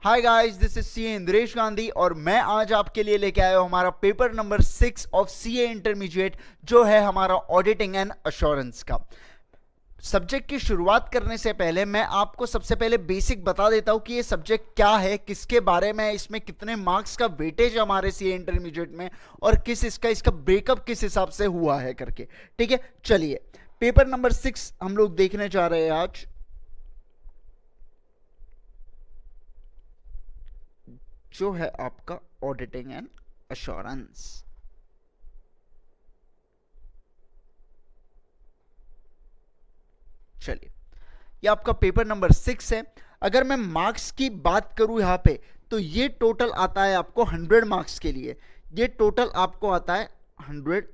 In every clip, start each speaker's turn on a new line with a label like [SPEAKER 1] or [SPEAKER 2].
[SPEAKER 1] Hi guys, this is CA Indresh Gandhi और मैं आज आपके लिए लेके आया हूं हमारा paper number 6 of CA intermediate, जो है हमारा ऑडिटिंग एंड अश्योरेंस का। सब्जेक्ट की शुरुआत करने से पहले मैं आपको सबसे पहले बेसिक बता देता हूं कि ये सब्जेक्ट क्या है, किसके बारे में, इसमें कितने मार्क्स का वेटेज हमारे सीए इंटरमीडिएट में और इसका ब्रेकअप किस हिसाब से हुआ है करके। ठीक है, चलिए पेपर नंबर 6 हम लोग देखने जा रहे हैं आज, जो है आपका ऑडिटिंग एंड अश्योरेंस। चलिए, ये आपका पेपर नंबर 6 है। अगर मैं मार्क्स की बात करूं यहां पे, तो ये टोटल आता है आपको 100 मार्क्स के लिए। ये टोटल आपको आता है 100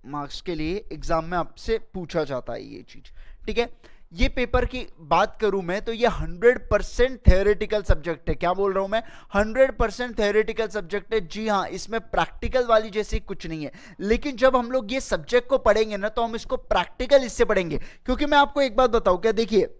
[SPEAKER 1] मार्क्स के लिए, एग्जाम में आपसे पूछा जाता है ये चीज। ठीक है, ये पेपर की बात करूं मैं तो ये 100% थ्योरेटिकल सब्जेक्ट है। क्या बोल रहा हूं मैं? 100% थ्योरेटिकल सब्जेक्ट है। जी हां, इसमें प्रैक्टिकल वाली जैसी कुछ नहीं है। लेकिन जब हम लोग ये सब्जेक्ट को पढ़ेंगे ना, तो हम इसको प्रैक्टिकल इससे पढ़ेंगे। क्योंकि मैं आपको एक बात बताऊं क्या, देखिए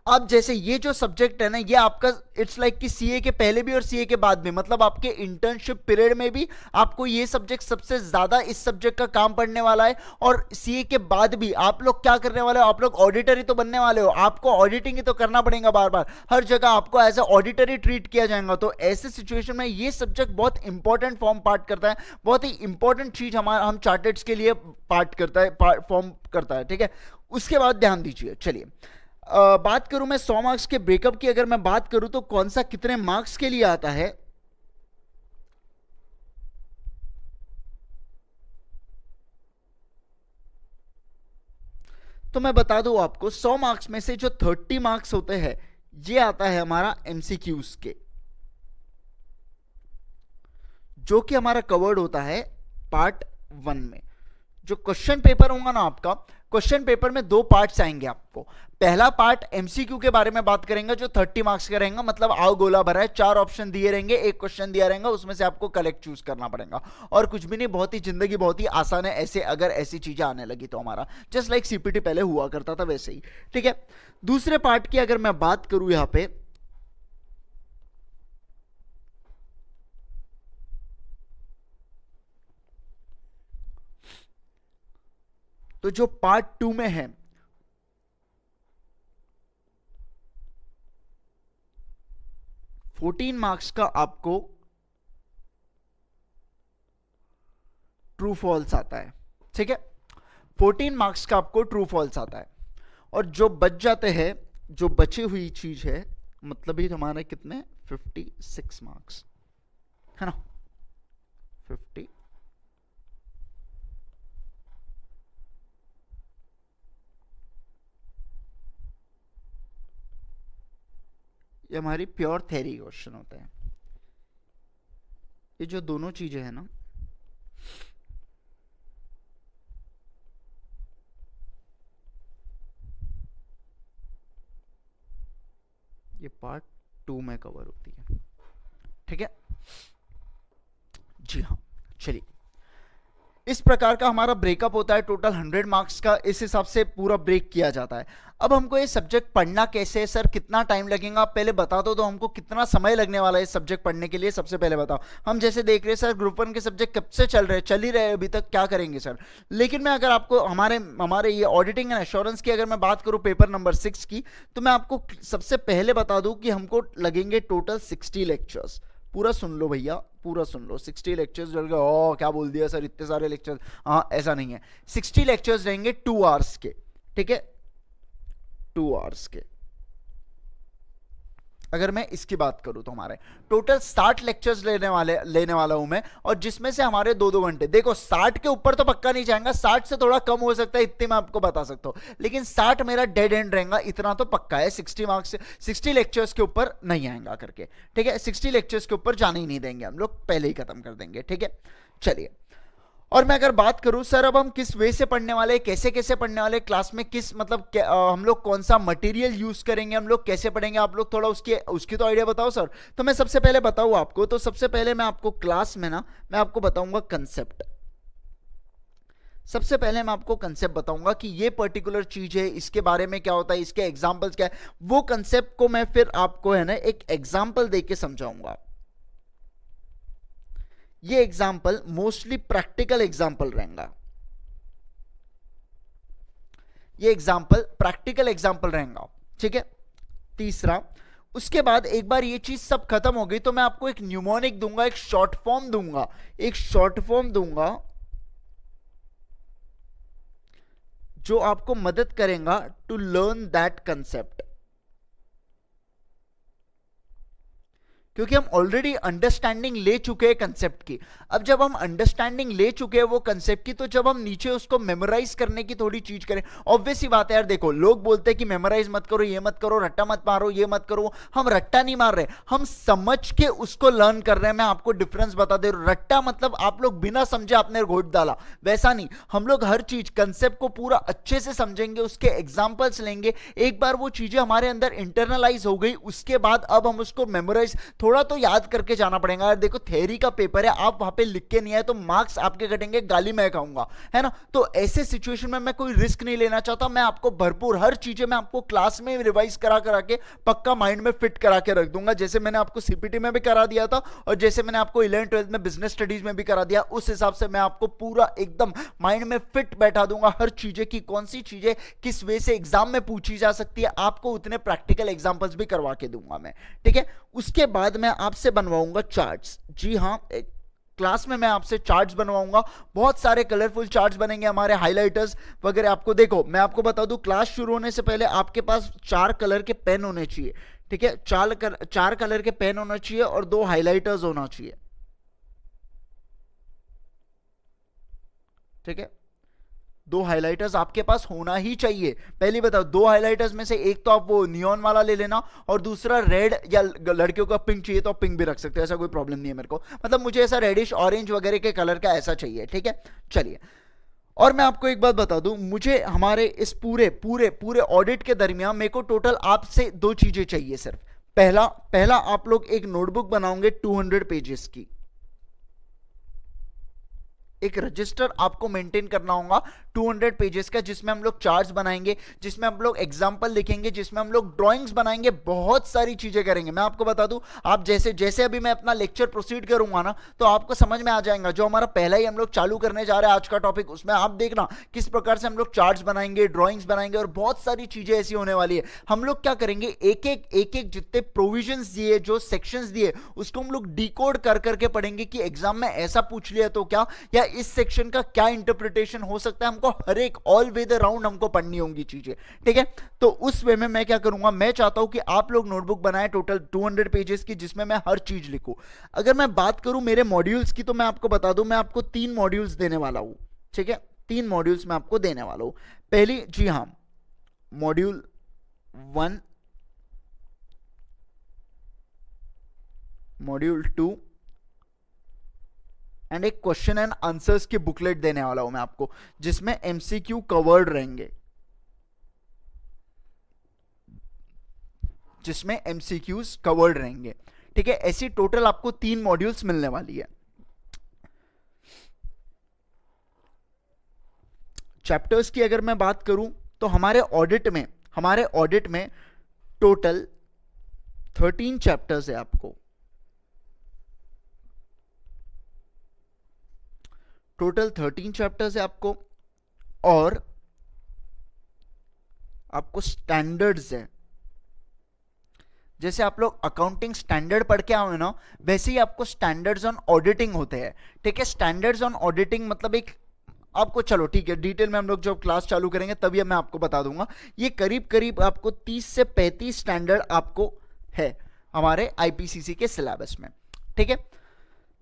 [SPEAKER 1] अब जैसे ये जो सब्जेक्ट है ना, ये आपका इट्स लाइक कि सीए के पहले भी और सीए के बाद भी, मतलब आपके इंटर्नशिप पीरियड में भी आपको ये सब्जेक्ट सबसे ज्यादा इस सब्जेक्ट का काम पड़ने वाला है। और सीए के बाद भी आप लोग क्या करने वाले हो? आप लोग ऑडिटर ही तो बनने वाले हो। आपको ऑडिटिंग ही तो करना पड़ेगा बार बार, हर जगह आपको एज ए ऑडिटर ही ट्रीट किया जाएगा। तो ऐसे सिचुएशन में ये सब्जेक्ट बहुत इंपॉर्टेंट फॉर्म पार्ट करता है, बहुत ही इंपॉर्टेंट चीज हमारा हम चार्टर्ड्स के लिए पार्ट करता है, फॉर्म करता है। ठीक है, उसके बाद ध्यान दीजिए। चलिए बात करूं मैं 100 मार्क्स के ब्रेकअप की, अगर मैं बात करूं तो कौन सा कितने मार्क्स के लिए आता है, तो मैं बता दूं आपको 100 मार्क्स में से जो 30 मार्क्स होते हैं ये आता है हमारा एमसीक्यूज के, जो कि हमारा कवर्ड होता है पार्ट 1 में। जो क्वेश्चन पेपर होगा ना आपका, क्वेश्चन पेपर में 2 पार्ट्स आएंगे आपको। पहला पार्ट एमसीक्यू के बारे में बात करेंगे, जो 30 मार्क्स का रहेगा, मतलब आओ गोला भरा है, 4 ऑप्शन दिए रहेंगे, एक क्वेश्चन दिया रहेगा, उसमें से आपको कलेक्ट चूज करना पड़ेगा। और कुछ भी नहीं, बहुत ही जिंदगी बहुत ही आसान है ऐसे, अगर ऐसी चीजें आने लगी तो हमारा जस्ट लाइक सीपीटी पहले हुआ करता था वैसे ही। ठीक है, दूसरे पार्ट की अगर मैं बात करूं यहां पे, तो जो पार्ट 2 में है, फोर्टीन मार्क्स का आपको ट्रू फॉल्स आता है। ठीक है, 14 मार्क्स का आपको ट्रू फॉल्स आता है। और जो बच जाते हैं, जो बची हुई चीज है, मतलब ही हमारे कितने 56 मार्क्स है ना, 50 ये हमारी प्योर थ्योरी क्वेश्चन होता है। ये जो दोनों चीजें हैं ना, ये पार्ट 2 में कवर होती है। ठीक है, जी हाँ। चलिए, इस प्रकार का हमारा ब्रेकअप होता है टोटल 100 मार्क्स का, इस हिसाब से पूरा ब्रेक किया जाता है। अब हमको ये सब्जेक्ट पढ़ना कैसे है सर, कितना टाइम लगेगा, आप पहले बता दो तो हमको कितना समय लगने वाला है इस सब्जेक्ट पढ़ने के लिए, सबसे पहले बताओ। हम जैसे देख रहे हैं सर, ग्रुप 1 के सब्जेक्ट कब से चल ही रहे अभी तक, क्या करेंगे सर। लेकिन मैं अगर आपको हमारे ये ऑडिटिंग एंड एश्योरेंस की अगर मैं बात करूं पेपर नंबर 6 की, तो मैं आपको सबसे पहले बता दूं कि हमको लगेंगे टोटल 60 लेक्चर्स। पूरा सुन लो भैया, पूरा सुन लो। 60 लेक्चर्स जल गए, ओ क्या बोल दिया सर, इतने सारे लेक्चर्स। हाँ, ऐसा नहीं है, 60 लेक्चर्स रहेंगे 2 आवर्स के। ठीक है, 2 आवर्स के। अगर मैं इसकी बात करूं तो हमारे टोटल 60 लेक्चर्स लेने वाला हूं मैं, और जिसमें से हमारे 2-2 घंटे। देखो 60 के ऊपर तो पक्का नहीं जाएगा, 60 से थोड़ा कम हो सकता है, इतने मैं आपको बता सकता हूं। लेकिन 60 मेरा डेड एंड रहेगा, इतना तो पक्का है। 60 मार्क्स से 60 लेक्चर्स के ऊपर नहीं आएगा करके। ठीक है, 60 लेक्चर्स के ऊपर जाने ही नहीं देंगे हम लोग, पहले ही खत्म कर देंगे। ठीक है, चलिए। और मैं अगर बात करूं सर, अब हम किस वे से पढ़ने वाले, कैसे कैसे पढ़ने वाले, क्लास में किस मतलब हम लोग कौन सा मटेरियल यूज करेंगे, हम लोग कैसे पढ़ेंगे, आप लोग थोड़ा उसकी तो आइडिया बताओ सर। तो मैं सबसे पहले बताऊं आपको, तो सबसे पहले मैं आपको क्लास में ना, मैं आपको बताऊंगा कंसेप्ट। सबसे पहले मैं आपको कंसेप्ट बताऊंगा कि ये पर्टिकुलर चीज है, इसके बारे में क्या होता है, इसके एग्जांपल्स क्या है, वो कंसेप्ट को मैं फिर आपको है ना एक एग्जांपल देके समझाऊंगा। ये एग्जांपल मोस्टली प्रैक्टिकल एग्जांपल रहेगा, ये एग्जांपल प्रैक्टिकल एग्जांपल रहेगा, ठीक है। तीसरा, उसके बाद एक बार ये चीज सब खत्म हो गई तो मैं आपको एक न्यूमोनिक दूंगा, एक शॉर्ट फॉर्म दूंगा, एक शॉर्ट फॉर्म दूंगा जो आपको मदद करेगा टू लर्न दैट कंसेप्ट, क्योंकि हम ऑलरेडी अंडरस्टैंडिंग ले चुके हैं कंसेप्ट की। अब जब हम अंडरस्टैंडिंग ले चुके हैं वो कंसेप्ट की, तो जब हम नीचे उसको मेमोराइज करने की थोड़ी चीज करें, ऑब्वियस सी बात है यार। देखो, लोग बोलते हैं कि मेमोराइज मत करो, ये मत करो, रट्टा मत मारो, ये मत करो। हम रट्टा नहीं मार रहे, हम समझ के उसको लर्न कर रहे हैं। मैं आपको डिफरेंस बता दे रहा हूं। रट्टा मतलब आप लोग बिना समझे आपने घोट डाला, वैसा नहीं। हम लोग हर चीज कंसेप्ट को पूरा अच्छे से समझेंगे, उसके एग्जाम्पल्स लेंगे। एक बार वो चीजें हमारे अंदर इंटरनलाइज हो गई, उसके बाद अब हम उसको मेमोराइज थोड़ा तो याद करके जाना पड़ेगा यार। देखो, थ्योरी का पेपर है, आप वहां पे लिख के नहीं आए तो मार्क्स आपके कटेंगे, गाली मैं खाऊंगा, है ना। तो ऐसे सिचुएशन में मैं कोई रिस्क नहीं लेना चाहता। मैं आपको भरपूर हर चीजें मैं आपको क्लास में रिवाइज करा के पक्का माइंड में फिट करा के रख दूंगा, जैसे मैंने आपको सीपीटी में भी करा दिया था और जैसे मैंने आपको 11th-12th में बिजनेस स्टडीज में भी करा दिया। उस हिसाब से मैं आपको पूरा एकदम माइंड में फिट बैठा दूंगा हर चीजें की कौन सी चीजें किस वे से एग्जाम में पूछी जा सकती है। आपको उतने प्रैक्टिकल एग्जांपल्स भी करवा के दूंगा मैं, ठीक है। उसके बाद मैं आपसे बनवाऊंगा चार्ट्स। जी हाँ, क्लास में मैं आपसे चार्ट्स बनवाऊंगा, बहुत सारे कलरफुल चार्ट्स बनेंगे हमारे, हाइलाइटर्स वगैरह। आपको देखो, मैं आपको बता दूं, क्लास शुरू होने से पहले आपके पास 4 कलर के पेन होने चाहिए, ठीक है। 4 कलर के पेन होना चाहिए और 2 हाइलाइटर्स होना चाहिए, ठीक है। 2 हाइलाइटर्स आपके पास होना ही चाहिए। पहली बताओ, 2 हाइलाइटर्स में से एक तो आप वो नियॉन वाला ले लेना और दूसरा रेड, या लड़कियों का पिंक चाहिए तो आप पिंक भी रख सकते हो, ऐसा कोई प्रॉब्लम नहीं है मेरे को। मतलब मुझे ऐसा रेडिश ऑरेंज वगैरह के कलर का ऐसा चाहिए, ठीक है। चलिए, और मैं आपको एक बात बता दूं, मुझे हमारे इस पूरे पूरे पूरे ऑडिट के दरमियान मेरे को टोटल आपसे 2 चीजें चाहिए सिर्फ। पहला आप लोग एक नोटबुक बनाओगे 200 पेजेस की, एक रजिस्टर आपको मेंटेन करना होगा 200 पेजेस का, जिसमें हम लोग चार्ट्स बनाएंगे, जिसमें हम लोग एग्जांपल लिखेंगे, जिसमें हम लोग ड्राइंग्स बनाएंगे, बहुत सारी चीजें करेंगे। मैं आपको बता दूं, आप जैसे जैसे अभी मैं अपना लेक्चर प्रोसीड करूंगा ना, तो आपको समझ में आ जाएगा। जो हमारा पहला ही हम लोग चालू करने जा रहे हैं आज का टॉपिक, उसमें आप देखना किस प्रकार से हम लोग चार्ट्स बनाएंगे, ड्राइंग्स बनाएंगे और बहुत सारी चीजें ऐसी होने वाली है। हम लोग क्या करेंगे, एक एक जितने प्रोविजंस दिए, जो सेक्शंस दिए, उसको हम लोग डिकोड कर करके पढ़ेंगे कि एग्जाम में ऐसा पूछ लिया तो क्या, या इस सेक्शन का क्या इंटरप्रिटेशन हो सकता है। हमको हर एक ऑल वे द राउंड हमको पढ़नी होंगी चीजें, ठीक है। तो उस वे में मैं क्या करूंगा, मैं चाहता हूं कि आप लोग नोटबुक बनाएं टोटल 200 पेजेस की, जिसमें मैं हर चीज लिखूं। अगर मैं बात करूं मेरे मॉड्यूल्स की, तो मैं आपको बता दूं, मैं आपको 3 मॉड्यूल्स देने वाला हूं, ठीक है। 3 मॉड्यूल्स मैं आपको देने वाला हूं। पहली, जी हां, मॉड्यूल 1, मॉड्यूल 2 एंड एक क्वेश्चन एंड आंसर्स की बुकलेट देने वाला हूं मैं आपको, जिसमें एमसीक्यू कवर्ड रहेंगे, जिसमें एमसीक्यूज कवर्ड रहेंगे, ठीक है। ऐसी टोटल आपको 3 मॉड्यूल्स मिलने वाली है। चैप्टर्स की अगर मैं बात करूं, तो हमारे ऑडिट में टोटल 13 चैप्टर्स है आपको, टोटल 13 चैप्टर्स है आपको, और आपको स्टैंडर्ड्स है। जैसे आप लोग अकाउंटिंग स्टैंडर्ड पढ़ के आओ ना, वैसे ही आपको स्टैंडर्ड्स ऑन ऑडिटिंग होते हैं, ठीक है। स्टैंडर्ड्स ऑन ऑडिटिंग मतलब एक आपको, चलो ठीक है, डिटेल में हम लोग जब क्लास चालू करेंगे तभी मैं आपको बता दूंगा। ये करीब करीब आपको 30 से 35 स्टैंडर्ड आपको है हमारे आईपीसीसी के सिलेबस में, ठीक है।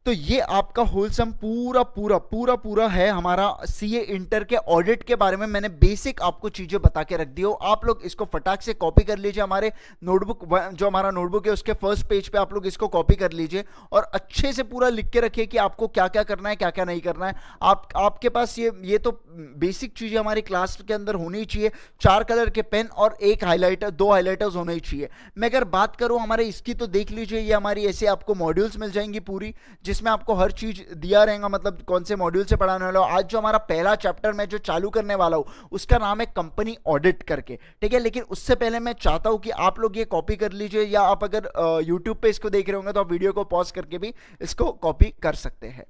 [SPEAKER 1] तो ये आपका होलसम पूरा है हमारा सीए इंटर के ऑडिट के बारे में। मैंने बेसिक आपको चीजें बता के रख दी हो, आप लोग इसको फटाक से कॉपी कर लीजिए। हमारे नोटबुक, जो हमारा नोटबुक है उसके फर्स्ट पेज पे आप लोग इसको कॉपी कर लीजिए और अच्छे से पूरा लिख के रखिए कि आपको क्या क्या करना है, क्या क्या नहीं करना है। आपके पास ये तो बेसिक चीजें हमारी क्लास के अंदर होनी ही चाहिए। 4 कलर के पेन और 1 हाईलाइटर, 2 हाईलाइटर्स होने ही चाहिए। मैं अगर बात करूं हमारे इसकी, तो देख लीजिए, ये हमारी ऐसे आपको मॉड्यूल्स मिल जाएंगी पूरी, जिसमें आपको हर चीज़ दिया रहेगा, मतलब कौन से मॉड्यूल से पढ़ाने वाला हो। आज जो हमारा पहला चैप्टर मैं जो चालू करने वाला हूँ उसका नाम है कंपनी ऑडिट करके, ठीक है। लेकिन उससे पहले मैं चाहता हूँ कि आप लोग ये कॉपी कर लीजिए, या आप अगर यूट्यूब पे इसको देख रहे होंगे तो आप वीडियो को पॉज करके भी इसको कॉपी कर सकते हैं।